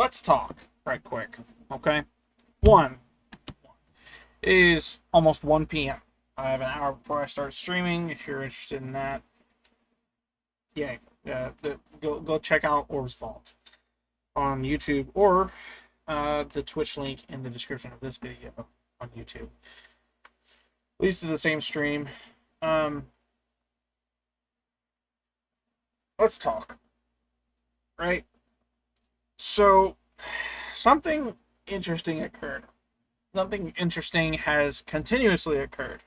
let's talk right quick, okay? One is almost 1 p.m. I have an hour before I start streaming. If you're interested in that, yeah, go check out Orb's Vault on YouTube or the Twitch link in the description of this video on YouTube. Leads to the same stream. Let's talk, right? So, something interesting occurred. Something interesting has continuously occurred.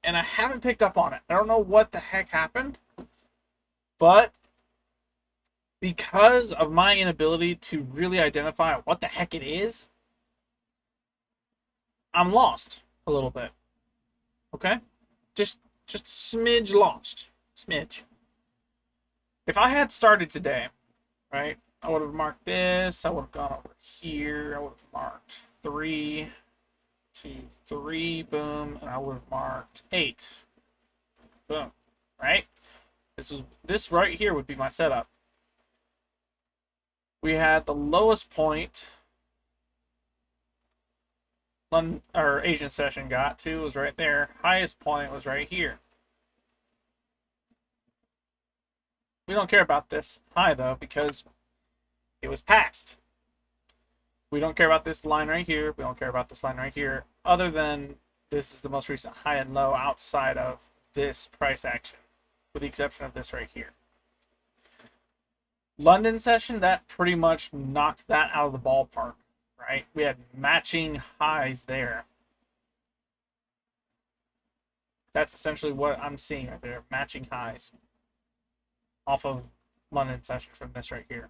And I haven't picked up on it. I don't know what the heck happened. But because of my inability to really identify what the heck it is, I'm lost a little bit. Okay? Just a smidge lost. Smidge. If I had started today, right, I would have marked this. I would have gone over here. I would have marked 3, 2, 3, boom, and I would have marked 8. Boom. Right? This right here would be my setup. We had the lowest point London or Asian session got to was right there. Highest point was right here. We don't care about this high though because it was passed. We don't care about this line right here. We don't care about this line right here. Other than this is the most recent high and low outside of this price action, with the exception of this right here. London session, that pretty much knocked that out of the ballpark, right? We had matching highs there. That's essentially what I'm seeing right there, matching highs off of London session from this right here.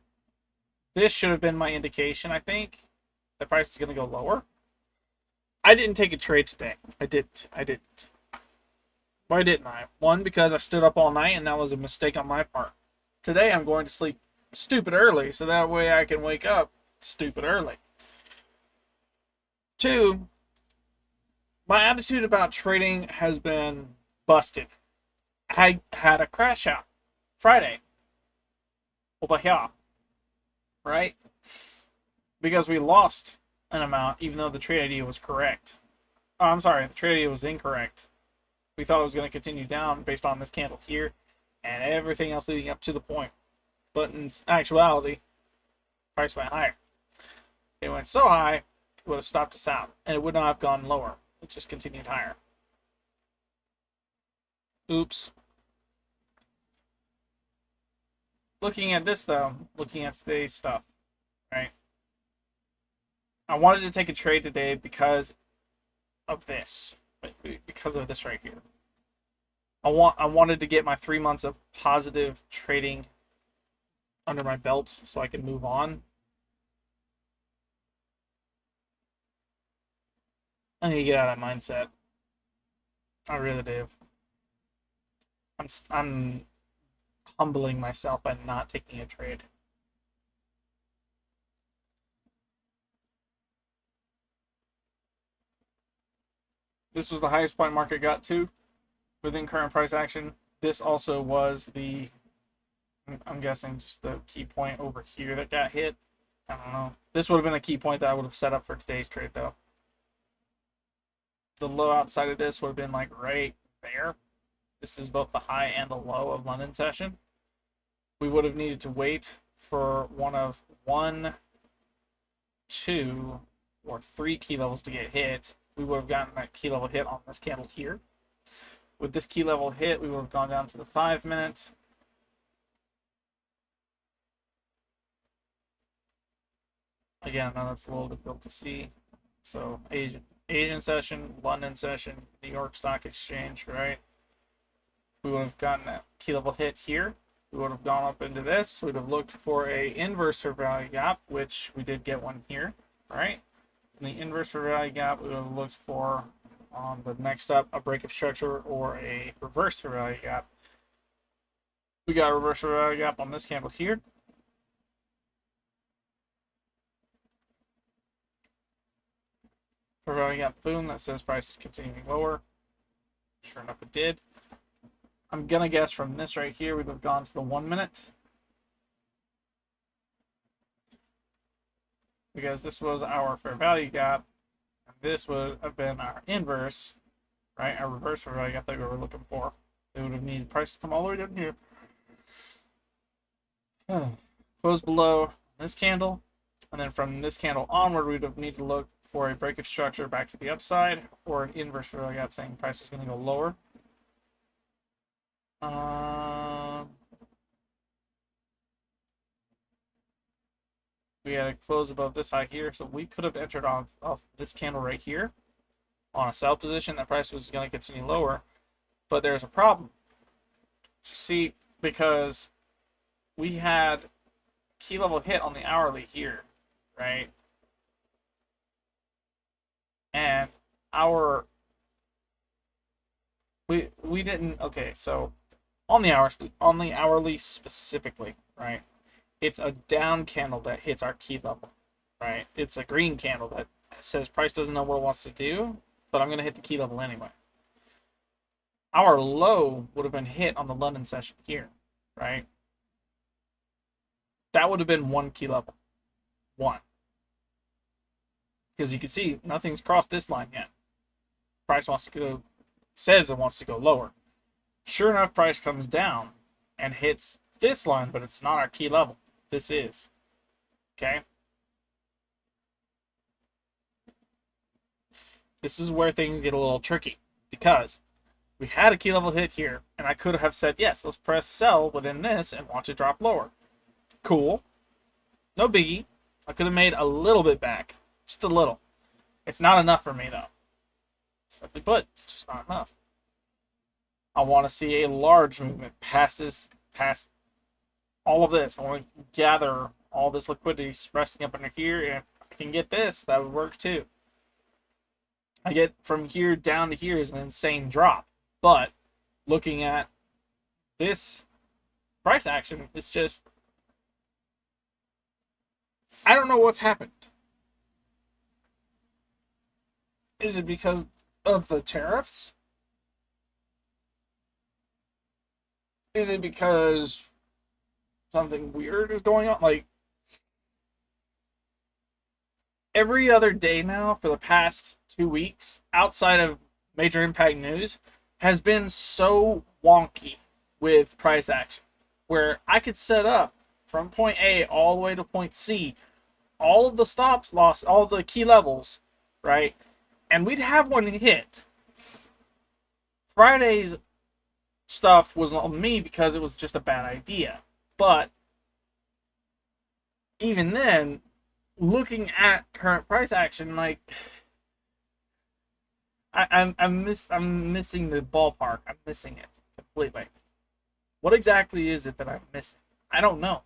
This should have been my indication, I think. The price is going to go lower. I didn't take a trade today. I didn't. Why didn't I? One, because I stood up all night and that was a mistake on my part. Today I'm going to sleep stupid early so that way I can wake up stupid early. 2, my attitude about trading has been busted. I had a crash out Friday over here, right? Because we lost an amount even though the trade idea was correct. Oh, I'm sorry, the trade idea was incorrect. We thought it was going to continue down based on this candle here and everything else leading up to the point. But in actuality, price went higher. It went so high, it would have stopped us out. And it would not have gone lower. It just continued higher. Oops. Looking at this, though, looking at today's stuff, right? I wanted to take a trade today because of this. Because of this right here. I wanted to get my 3 months of positive trading under my belt so I can move on. I need to get out of that mindset. I really do. I'm humbling myself by not taking a trade. This was the highest point market got to within current price action. This also was the, I'm guessing, just the key point over here that got hit. I don't know. This would have been a key point that I would have set up for today's trade, though. The low outside of this would have been like right there. This is both the high and the low of London session. We would have needed to wait for one of 1, 2, or 3 key levels to get hit. We would have gotten that key level hit on this candle here. With this key level hit, we would have gone down to the 5 minute. Again, now that's a little difficult to see. So Asian session, London session, New York Stock Exchange, right? We would have gotten that key level hit here. We would have gone up into this. We'd have looked for a inverse for value gap, which we did get one here, right? In the inverse for value gap, we would have looked for on the next up a break of structure or a reverse for value gap. We got a reverse for value gap on this candle here. For value gap, boom, that says price is continuing lower. Sure enough, it did. I'm going to guess from this right here, we would have gone to the 1 minute. because this was our fair value gap, and this would have been our inverse, right? Our reverse fair value gap that we were looking for. It would have needed price to come all the way down here. Close below this candle, and then from this candle onward, we'd have need to look for a break of structure back to the upside, or an inverse fair value gap saying price is going to go lower. We had a close above this high here, so we could have entered off this candle right here on a sell position. That price was going to continue lower, but there's a problem. See, because we had key level hit on the hourly here, right? And our we didn't. Okay, so on the hourly specifically, right? It's a down candle that hits our key level, right? It's a green candle that says price doesn't know what it wants to do, but I'm going to hit the key level anyway. Our low would have been hit on the London session here, right? That would have been one key level. One. Because you can see nothing's crossed this line yet. Price wants to go, says it wants to go lower. Sure enough, price comes down and hits this line, but it's not our key level. This is. Okay? This is where things get a little tricky, because we had a key level hit here, and I could have said, yes, let's press sell within this and watch it drop lower. Cool. No biggie. I could have made a little bit back. Just a little. It's not enough for me, though. Simply put, it's just not enough. I want to see a large movement past all of this. I want to gather all this liquidity resting up under here, and if I can get this, that would work too. I get from here down to here is an insane drop, but looking at this price action, it's just, I don't know what's happened. Is it because of the tariffs? Is it because something weird is going on? Like, every other day now for the past 2 weeks, outside of major impact news, has been so wonky with price action, where I could set up from point A all the way to point C, all of the stops lost, all the key levels, right? And we'd have one hit. Friday's stuff was on me because it was just a bad idea. But even then, looking at current price action, like, I'm missing the ballpark. I'm missing it completely. What exactly is it that I'm missing? I don't know.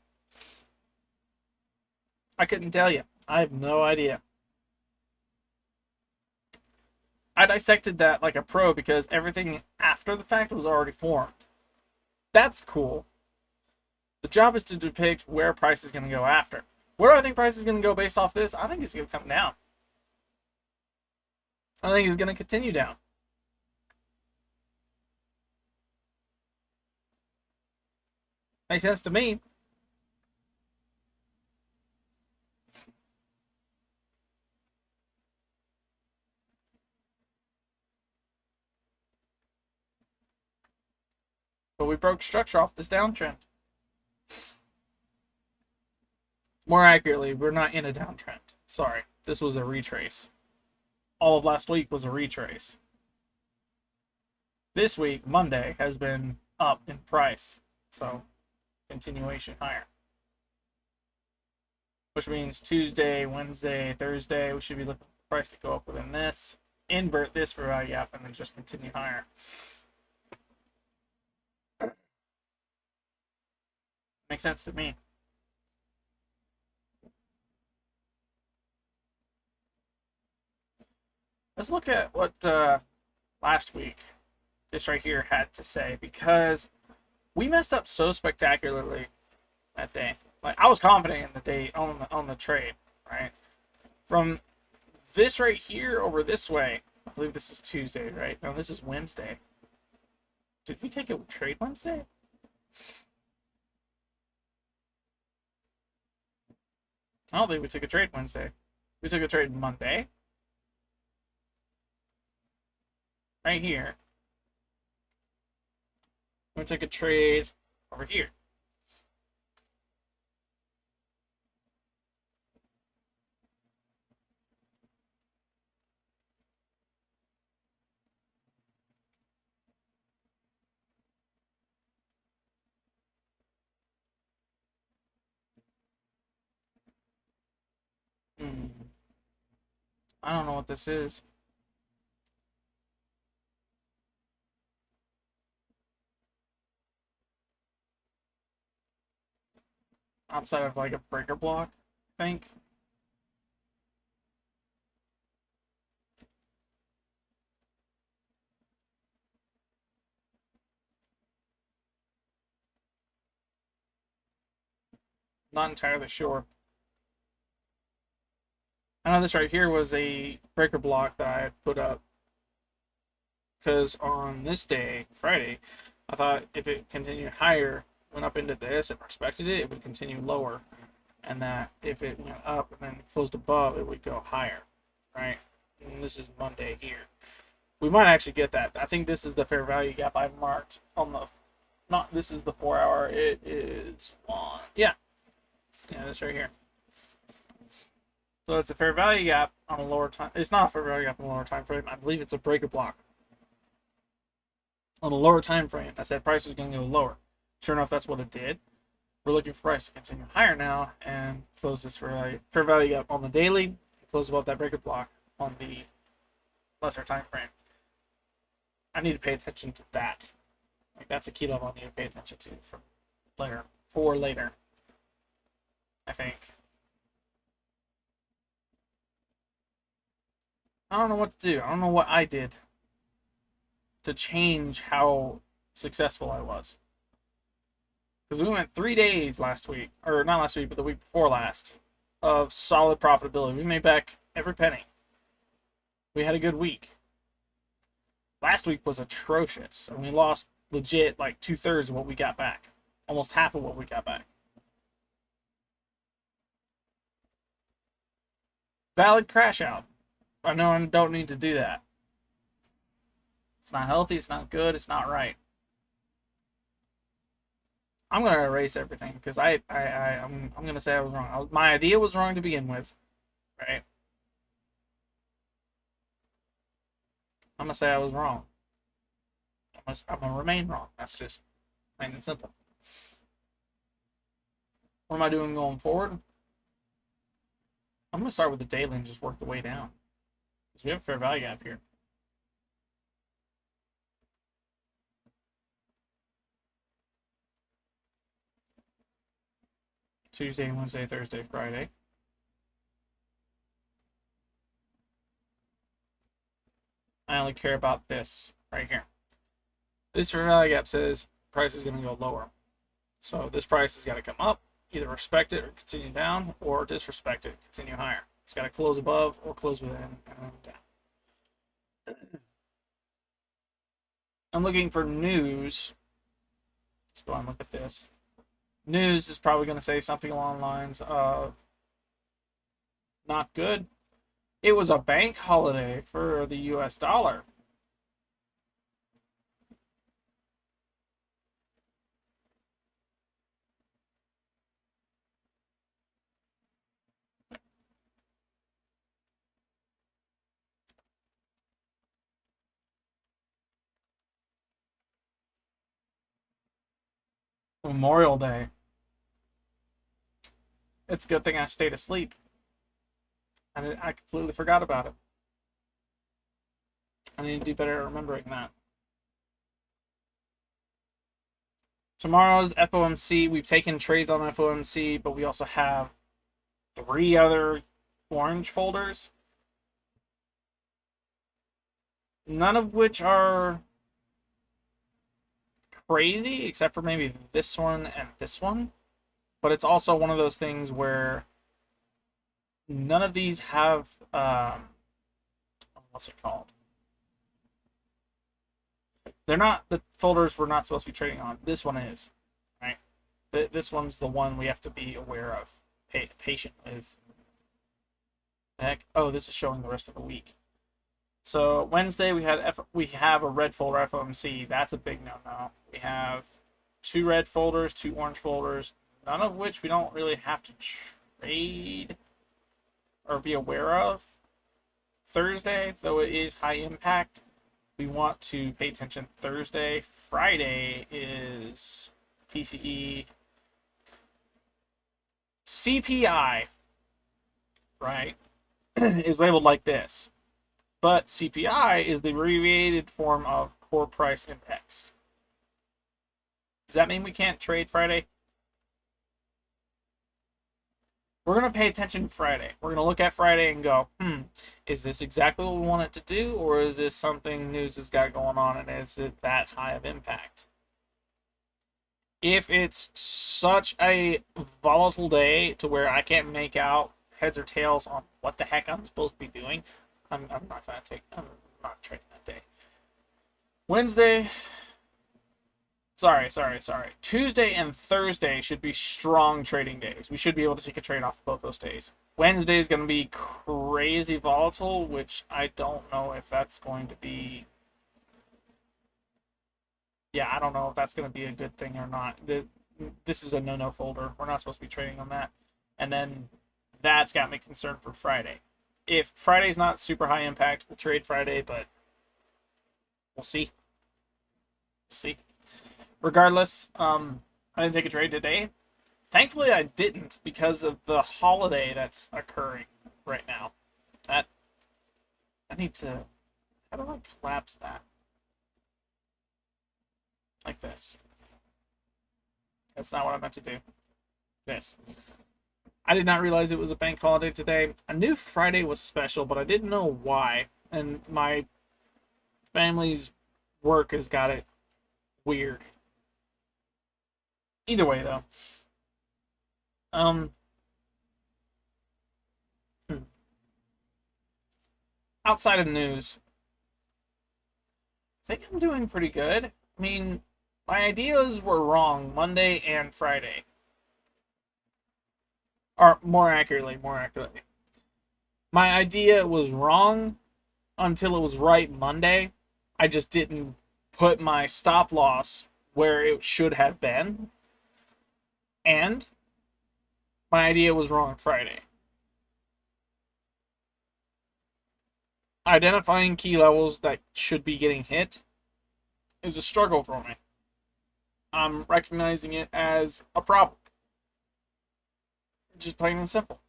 I couldn't tell you. I have no idea. I dissected that like a pro because everything after the fact was already formed. That's cool. The job is to depict where price is going to go after. Where do I think price is going to go based off this? I think it's going to come down. I think it's going to continue down. Makes sense to me. But we broke structure off this downtrend. More accurately, we're not in a downtrend. Sorry, this was a retrace. All of last week was a retrace. This week, Monday, has been up in price. So, continuation higher. Which means Tuesday, Wednesday, Thursday, we should be looking for price to go up within this. Invert this for value gap and then just continue higher. Makes sense to me. Let's look at what last week this right here had to say, because we messed up so spectacularly that day. Like, I was confident in the day on the trade, right? From this right here over this way, I believe this is Tuesday, right? No, this is Wednesday. Did we take a trade Wednesday? I don't think we took a trade Wednesday. We took a trade Monday. Right here. We took a trade over here. I don't know what this is. Outside of like a breaker block, I think. Not entirely sure. I know this right here was a breaker block that I had put up because on this day, Friday, I thought if it continued higher, went up into this and respected it, it would continue lower. And that if it went up and then closed above, it would go higher, right? And this is Monday here. We might actually get that. I think this is the fair value gap I marked on the, not this is the 4 hour. It is on, yeah, this right here. So it's a fair value gap on a lower time. It's not a fair value gap on a lower time frame. I believe it's a breaker block on a lower time frame that said price was going to go lower. Sure enough, that's what it did. We're looking for price to continue higher now and close this fair value gap on the daily. Close above that breaker block on the lesser time frame. I need to pay attention to that. Like that's a key level I need to pay attention to for later. I think. I don't know what to do. I don't know what I did to change how successful I was. Because we went 3 days last week, or not last week, but the week before last, of solid profitability. We made back every penny. We had a good week. Last week was atrocious, and we lost legit like 2/3 of what we got back. Almost half of what we got back. Valid crash out. I know I don't need to do that. It's not healthy, it's not good, it's not right. I'm gonna erase everything because I'm gonna say I was wrong. My idea was wrong to begin with, right? I'm gonna say I was wrong. I'm gonna remain wrong. That's just plain and simple. What am I doing going forward? I'm gonna start with the daily and just work the way down because we have a fair value gap here. Tuesday, Wednesday, Thursday, Friday. I only care about this right here. This fair value gap says price is going to go lower. So this price has got to come up, either respect it or continue down, or disrespect it, continue higher. It's got to close above or close within and then down. I'm looking for news. Let's go and look at this. News is probably going to say something along the lines of not good. It was a bank holiday for the US dollar. Memorial Day. It's a good thing I stayed asleep. I completely forgot about it. I need to do better at remembering that. Tomorrow's FOMC. We've taken trades on FOMC, but we also have 3 other orange folders. None of which are crazy, except for maybe this one and this one. But it's also one of those things where none of these have what's it called? They're not the folders we're not supposed to be trading on. This one is, right? This one's the one we have to be aware of, patient with. the heck? Oh, this is showing the rest of the week. So Wednesday we have a red folder FOMC. That's a big no-no. We have 2 red folders, 2 orange folders, none of which we don't really have to trade or be aware of. Thursday, though it is high impact, we want to pay attention Thursday. Friday is PCE. CPI, right, is labeled like this. But CPI is the abbreviated form of core price index. Does that mean we can't trade Friday? We're going to pay attention Friday. We're going to look at Friday and go, is this exactly what we want it to do? Or is this something news has got going on and is it that high of impact? If it's such a volatile day to where I can't make out heads or tails on what the heck I'm supposed to be doing, I'm not trading that day. Wednesday, sorry. Tuesday and Thursday should be strong trading days. We should be able to take a trade off of both those days. Wednesday is going to be crazy volatile, which I don't know if that's going to be... Yeah, I don't know if that's going to be a good thing or not. This is a no-no folder. We're not supposed to be trading on that. And then that's got me concerned for Friday. If Friday's not super high impact, we'll trade Friday, but we'll see. Regardless, I didn't take a trade today. Thankfully, I didn't because of the holiday that's occurring right now. I need to... How do I collapse that? Like this. That's not what I meant to do. This. I did not realize it was a bank holiday today. I knew Friday was special, but I didn't know why. And my family's work has got it weird. Either way, though. Outside of news, I think I'm doing pretty good. I mean, my ideas were wrong Monday and Friday. Or more accurately. My idea was wrong until it was right Monday. I just didn't put my stop loss where it should have been. And my idea was wrong Friday. Identifying key levels that should be getting hit is a struggle for me. I'm recognizing it as a problem. Just plain and simple.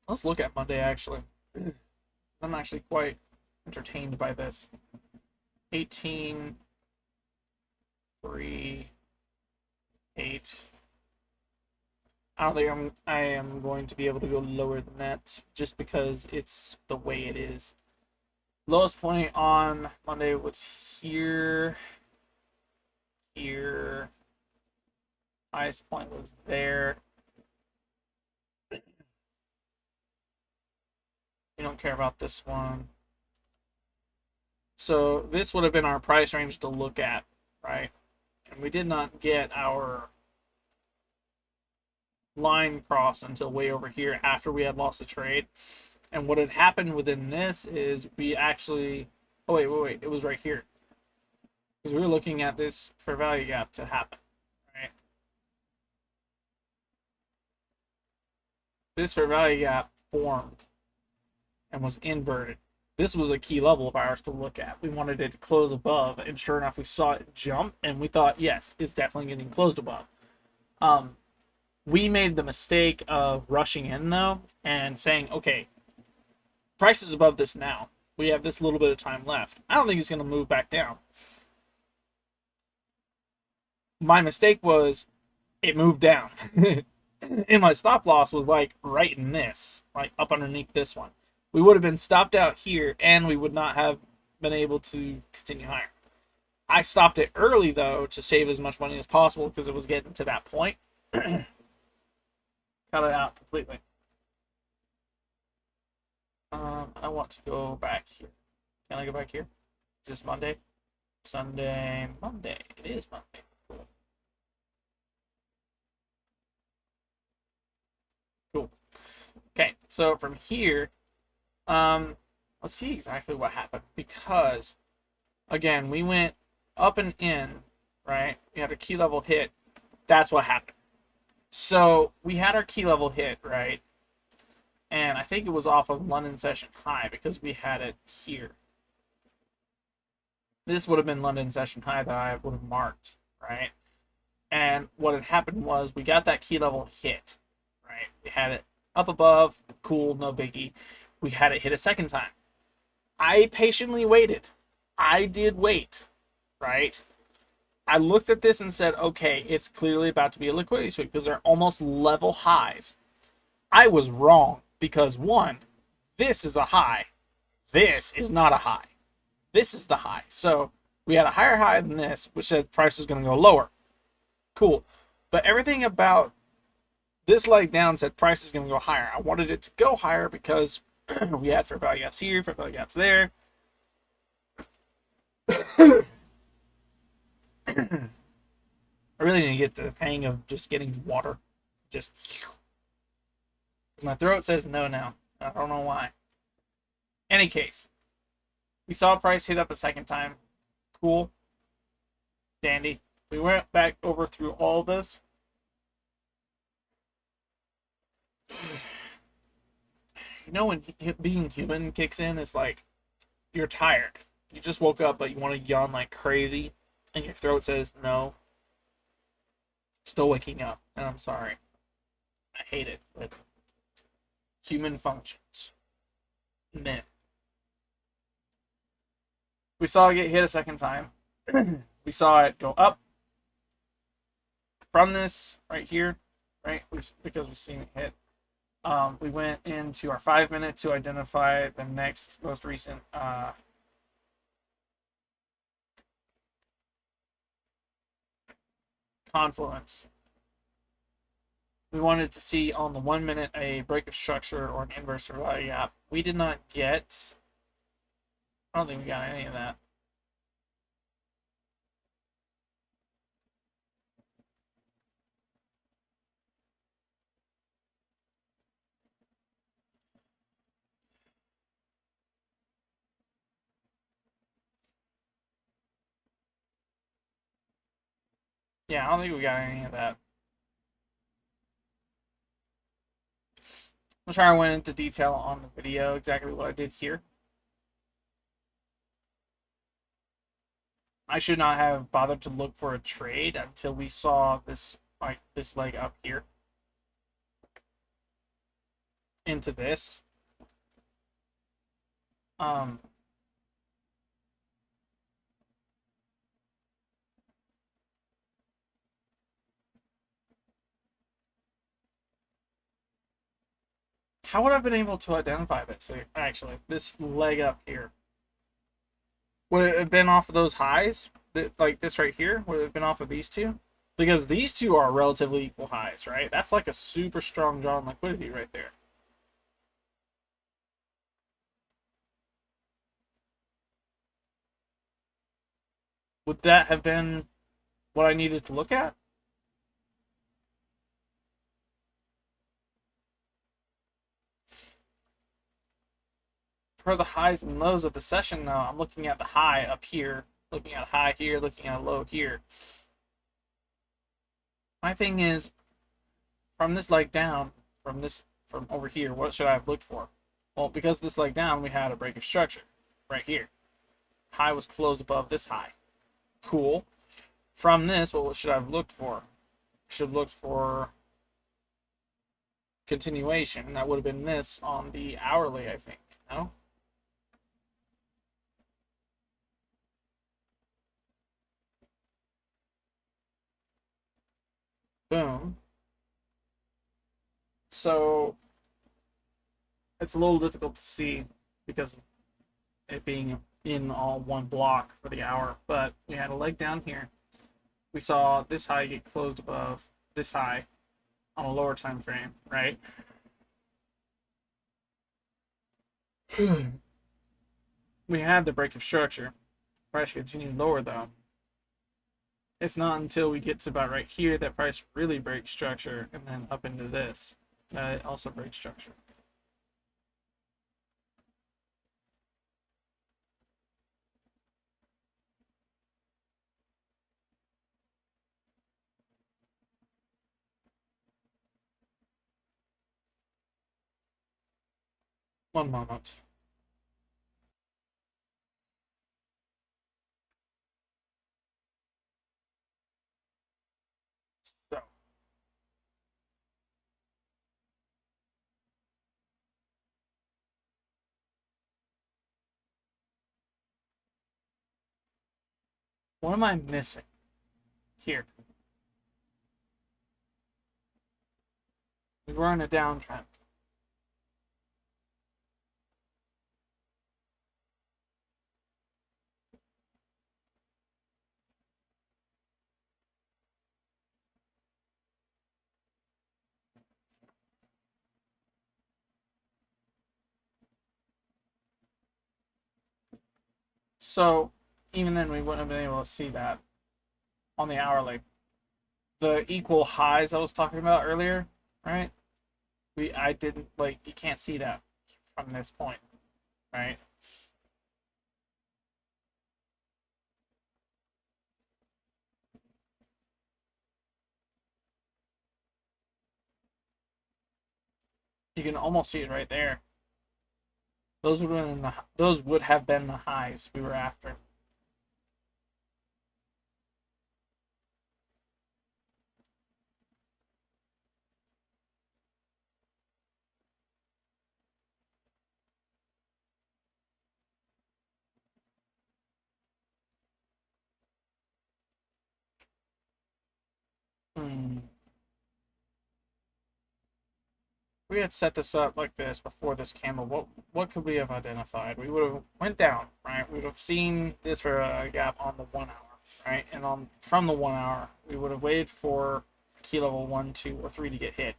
Let's look at Monday, actually. I'm actually quite entertained by this. 18, 3, 8. I don't think I am going to be able to go lower than that, just because it's the way it is. Lowest point on Monday was here. Highest point was there. We don't care about this one. So this would have been our price range to look at, right? And we did not get our line cross until way over here after we had lost the trade. And what had happened within this is we actually... Oh, wait. It was right here. Because we were looking at this fair value gap to happen, right? This fair value gap formed and was inverted. This was a key level of ours to look at. We wanted it to close above, and sure enough, we saw it jump, and we thought, yes, it's definitely getting closed above. We made the mistake of rushing in, though, and saying, okay, price is above this now. We have this little bit of time left. I don't think it's going to move back down. My mistake was it moved down. And my stop loss was like right in this, like up underneath this one. We would have been stopped out here, and we would not have been able to continue higher. I stopped it early, though, to save as much money as possible because it was getting to that point. Cut it out completely. I want to go back here. Can I go back here? Is this Monday? Sunday, Monday. It is Monday. Cool. So from here, let's see exactly what happened, because again, we went up and in, right? We had a key level hit. That's what happened. So we had our key level hit, right? And I think it was off of London session high because we had it here. This would have been London session high that I would have marked, right? And what had happened was we got that key level hit, right? We had it up above, cool, no biggie. We had it hit a second time. I patiently waited. I did wait, right? I looked at this and said, okay, it's clearly about to be a liquidity sweep because they're almost level highs. I was wrong because one, this is a high. This is not a high. This is the high. So we had a higher high than this, which said price was going to go lower. Cool. But everything about this leg down said price is going to go higher. I wanted it to go higher because we had fair value gaps here, fair value gaps there. I really need to get the hang of just getting water. Just because my throat says no now. I don't know why. Any case, we saw price hit up a second time. Cool. Dandy. We went back over through all this. You know when being human kicks in, it's like you're tired. You just woke up, but you want to yawn like crazy, and your throat says no. Still waking up, and I'm sorry. I hate it, but human functions. Meh. We saw it get hit a second time. We saw it go up from this right here, right? Because we've seen it hit. We went into our 5 minute to identify the next most recent confluence. We wanted to see on the 1 minute a break of structure or an inverse value gap. We did not get. I don't think we got any of that. Yeah, I don't think we got any of that. I'm trying to went into detail on the video exactly what I did here. I should not have bothered to look for a trade until we saw this leg up here into this. How would I have been able to identify this? Actually, this leg up here. Would it have been off of those highs? Like this right here? Would it have been off of these two? Because these two are relatively equal highs, right? That's like a super strong draw on liquidity right there. Would that have been what I needed to look at? For the highs and lows of the session, though, I'm looking at the high up here, looking at a high here, looking at a low here. My thing is, from this leg down, from over here, what should I have looked for? Well, because this leg down, we had a break of structure right here. High was closed above this high. Cool. From this, what should I have looked for? Should have looked for continuation. That would have been this on the hourly, I think. No? Boom. So it's a little difficult to see because of it being in all one block for the hour, but we had a leg down here. We saw this high get closed above this high on a lower time frame, right? We had the break of structure. Price continued lower though. It's not until we get to about right here that price really breaks structure and then up into this that it also breaks structure. One moment. So, what am I missing here? We were in a downtrend. So, even then, we wouldn't have been able to see that on the hourly. The equal highs I was talking about earlier, right? I didn't, like, you can't see that from this point, right? You can almost see it right there. Those would have been the highs we were after. Hmm. We had set this up like this before this candle. What could we have identified? We would have went down, right? We would have seen this for a gap on the 1 hour, right? And on from the 1 hour, we would have waited for key level 1, 2, or 3 to get hit,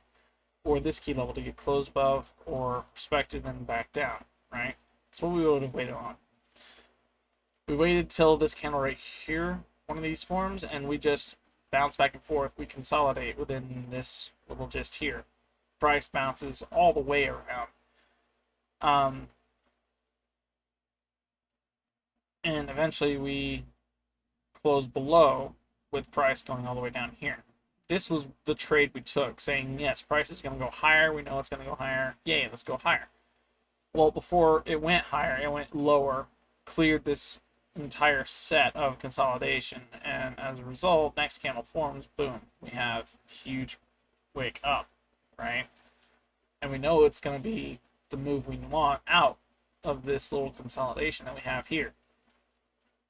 or this key level to get closed above or respected and back down, right? That's what we would have waited on. We waited till this candle right here, one of these forms, and we just bounce back and forth. We consolidate within this little just here. Price bounces all the way around. Um, and eventually we close below with price going all the way down here. This was the trade we took, saying, yes, price is going to go higher. We know it's going to go higher. Yay, let's go higher. Well, before it went higher, it went lower, cleared this entire set of consolidation, and as a result, next candle forms, boom, we have huge wake up, right? And we know it's going to be the move we want out of this little consolidation that we have here.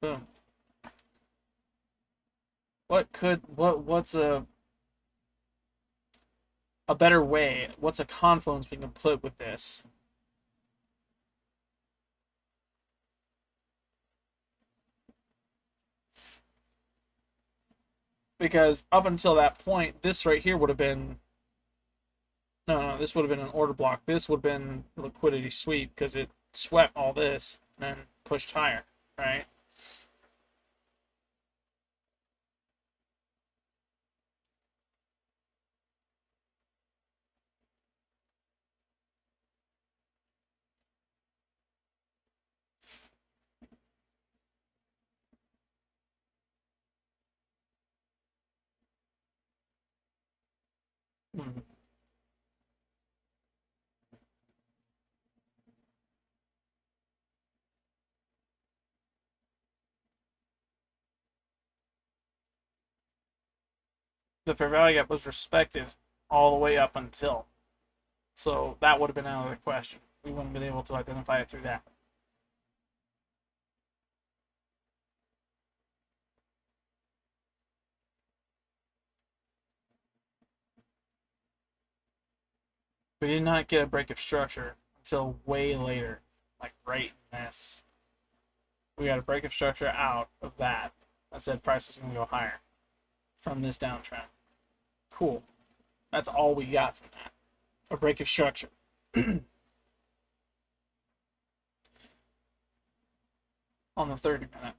Boom. What's a better way? What's a confluence we can put with this? Because up until that point, this right here would have been no, this would have been an order block. This would have been liquidity sweep because it swept all this and then pushed higher, right? Hmm. The fair value gap was respected all the way up until. So that would have been out of the question. We wouldn't have been able to identify it through that. We did not get a break of structure until way later, like right in this. We got a break of structure out of that that said price is going to go higher from this downtrend. Cool. That's all we got from that. A break of structure. On the 30 minute.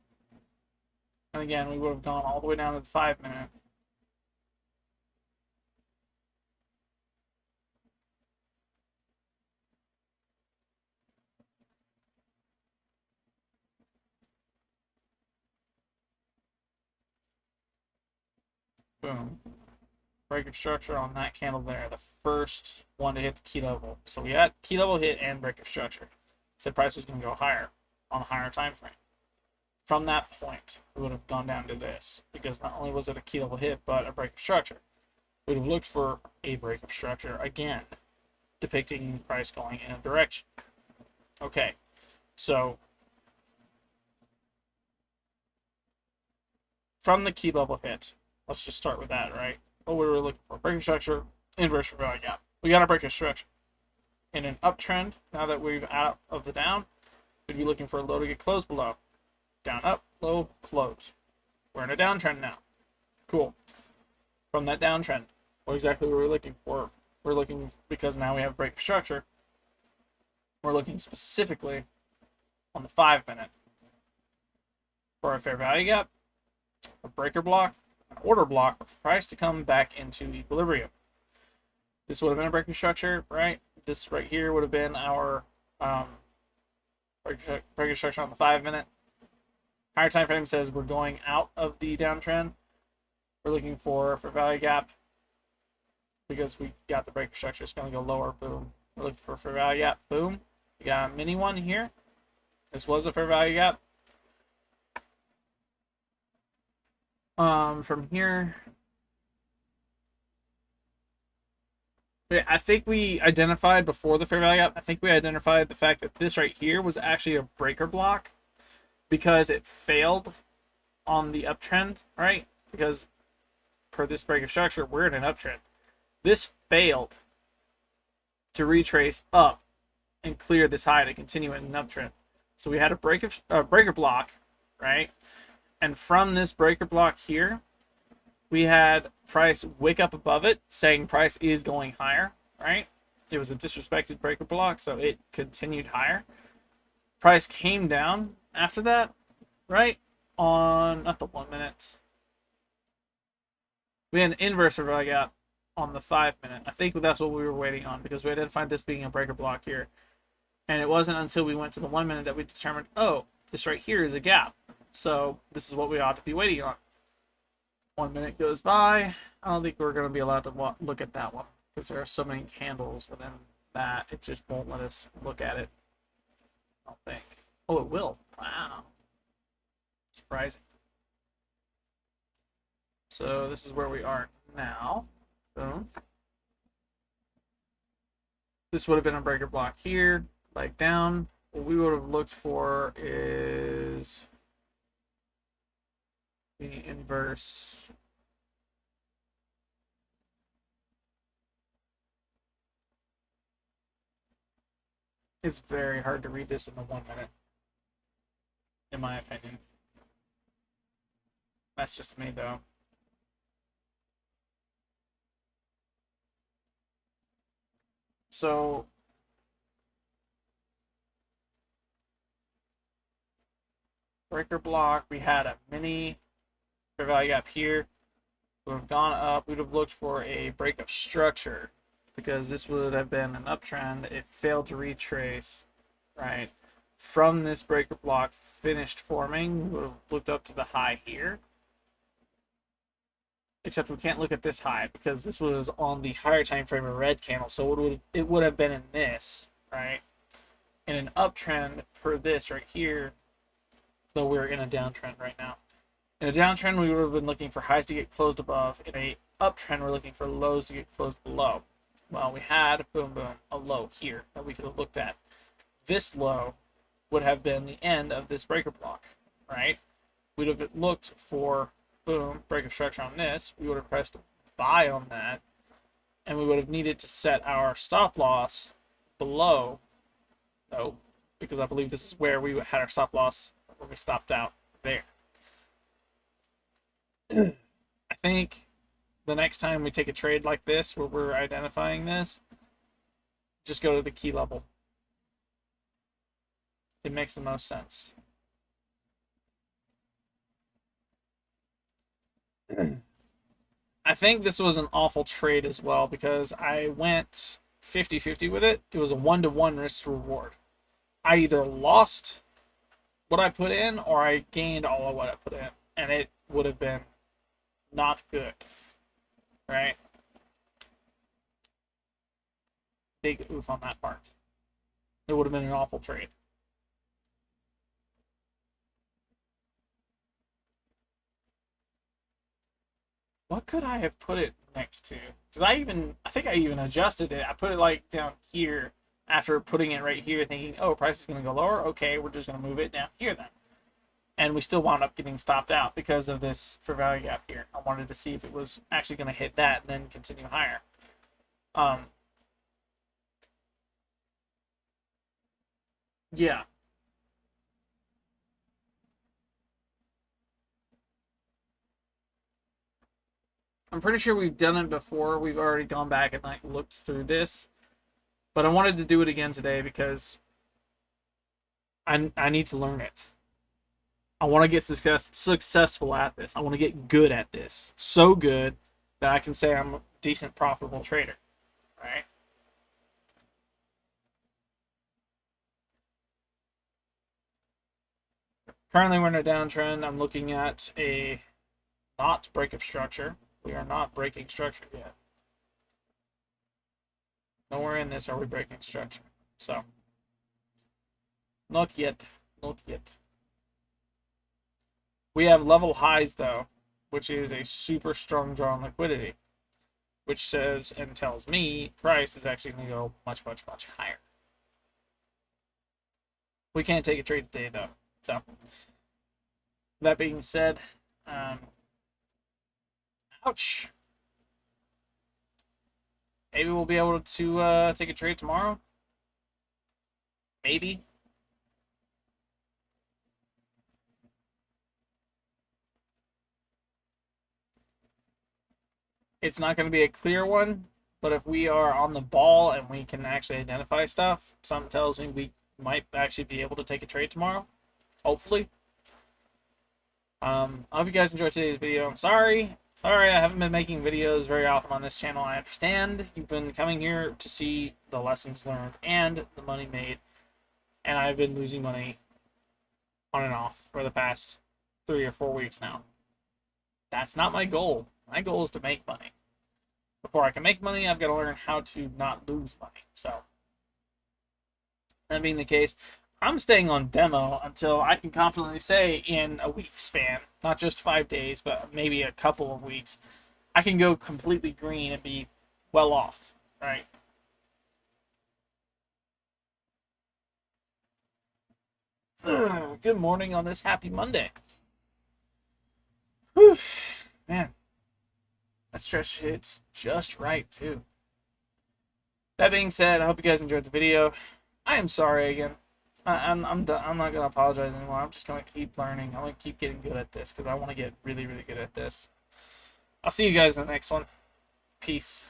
And again, we would have gone all the way down to the 5 minute. Boom. break of structure on that candle there, the first one to hit the key level. So we had key level hit and break of structure. Said price was going to go higher on a higher time frame. From that point, we would have gone down to this because not only was it a key level hit, but a break of structure. We would have looked for a break of structure again, depicting price going in a direction. Okay, so from the key level hit, let's just start with that, right? What we were looking for, break of structure, inverse for value gap. We got a break of structure. In an uptrend, now that we're out of the down, we'd be looking for a low to get closed below. Down, up, low, close. We're in a downtrend now. Cool. From that downtrend, what exactly were we looking for? We're looking, because now we have a break of structure, we're looking specifically on the 5 minute for a fair value gap, a breaker block, an order block for price to come back into equilibrium. This would have been a breaker structure, right? This right here would have been our breaker structure on the 5 minute. Higher time frame says we're going out of the downtrend. We're looking for value gap because we got the breaker structure. It's going to go lower. Boom. We're looking for fair value gap. Boom. We got a mini one here. This was a fair value gap. From here, I think we identified before the fair value gap. I think we identified the fact that this right here was actually a breaker block because it failed on the uptrend, right? Because per this break of structure, we're in an uptrend. This failed to retrace up and clear this high to continue in an uptrend. So we had a breaker block, right? And from this breaker block here, we had price wake up above it, saying price is going higher, right? It was a disrespected breaker block, so it continued higher. Price came down after that, right? On, not the 1 minute. We had an inverse value gap on the 5 minute. I think that's what we were waiting on because we identified this being a breaker block here. And it wasn't until we went to the 1 minute that we determined, oh, this right here is a gap. So this is what we ought to be waiting on. 1 minute goes by. I don't think we're going to be allowed to look at that one because there are so many candles within that. It just won't let us look at it. I don't think. Oh, it will. Wow. Surprising. So this is where we are now. Boom. This would have been a breaker block here, like down. What we would have looked for is the inverse. It's very hard to read this in the 1 minute, in my opinion. That's just me, though. So breaker block, we had a mini fair value gap here. We would have gone up. We would have looked for a break of structure because this would have been an uptrend. It failed to retrace, right? From this breaker block finished forming, we would have looked up to the high here. Except we can't look at this high because this was on the higher time frame of red candle. So it would have been in this, right? In an uptrend per this right here, though we're in a downtrend right now. In a downtrend, we would have been looking for highs to get closed above. In a uptrend, we're looking for lows to get closed below. Well, we had, boom, boom, a low here that we could have looked at. This low would have been the end of this breaker block, right? We'd have looked for, boom, break of structure on this. We would have pressed buy on that, and we would have needed to set our stop loss below, no, because I believe this is where we had our stop loss when we stopped out there. I think the next time we take a trade like this where we're identifying this, just go to the key level. It makes the most sense. I think this was an awful trade as well because I went 50-50 with it. It was a 1-to-1 risk to reward. I either lost what I put in or I gained all of what I put in, and it would have been not good, right? big oof on that part. It would have been an awful trade. What could I have put it next to? Because I think I even adjusted it. I put it like down here after putting it right here, thinking, oh, price is going to go lower. Okay, we're just going to move it down here then. And we still wound up getting stopped out because of this for value gap here. I wanted to see if it was actually going to hit that and then continue higher. Yeah. I'm pretty sure we've done it before. We've already gone back and like looked through this. But I wanted to do it again today because I need to learn it. I want to get successful at this. I want to get good at this. So good that I can say I'm a decent profitable trader. Right? Currently we're in a downtrend. I'm looking at a not break of structure. We are not breaking structure yet. Nowhere in this are we breaking structure. So, not yet. Not yet. We have level highs, though, which is a super strong draw on liquidity, which says and tells me price is actually going to go much, much, much higher. We can't take a trade today, though. So, that being said, ouch. Maybe we'll be able to take a trade tomorrow. Maybe. It's not going to be a clear one, but if we are on the ball and we can actually identify stuff, something tells me we might actually be able to take a trade tomorrow. Hopefully. I hope you guys enjoyed today's video. I'm sorry I haven't been making videos very often on this channel. I understand you've been coming here to see the lessons learned and the money made, and I've been losing money on and off for the past 3 or 4 weeks now. That's not my goal. My goal is to make money. Before I can make money, I've got to learn how to not lose money. So, that being the case, I'm staying on demo until I can confidently say in a week span, not just 5 days, but maybe a couple of weeks, I can go completely green and be well off, right? Good morning on this happy Monday. Whew, man, that stretch hits just right, too. That being said, I hope you guys enjoyed the video. I am sorry again. I'm done. I'm not gonna apologize anymore. I'm just gonna keep learning. I'm gonna keep getting good at this because I want to get really, really good at this. I'll see you guys in the next one. Peace.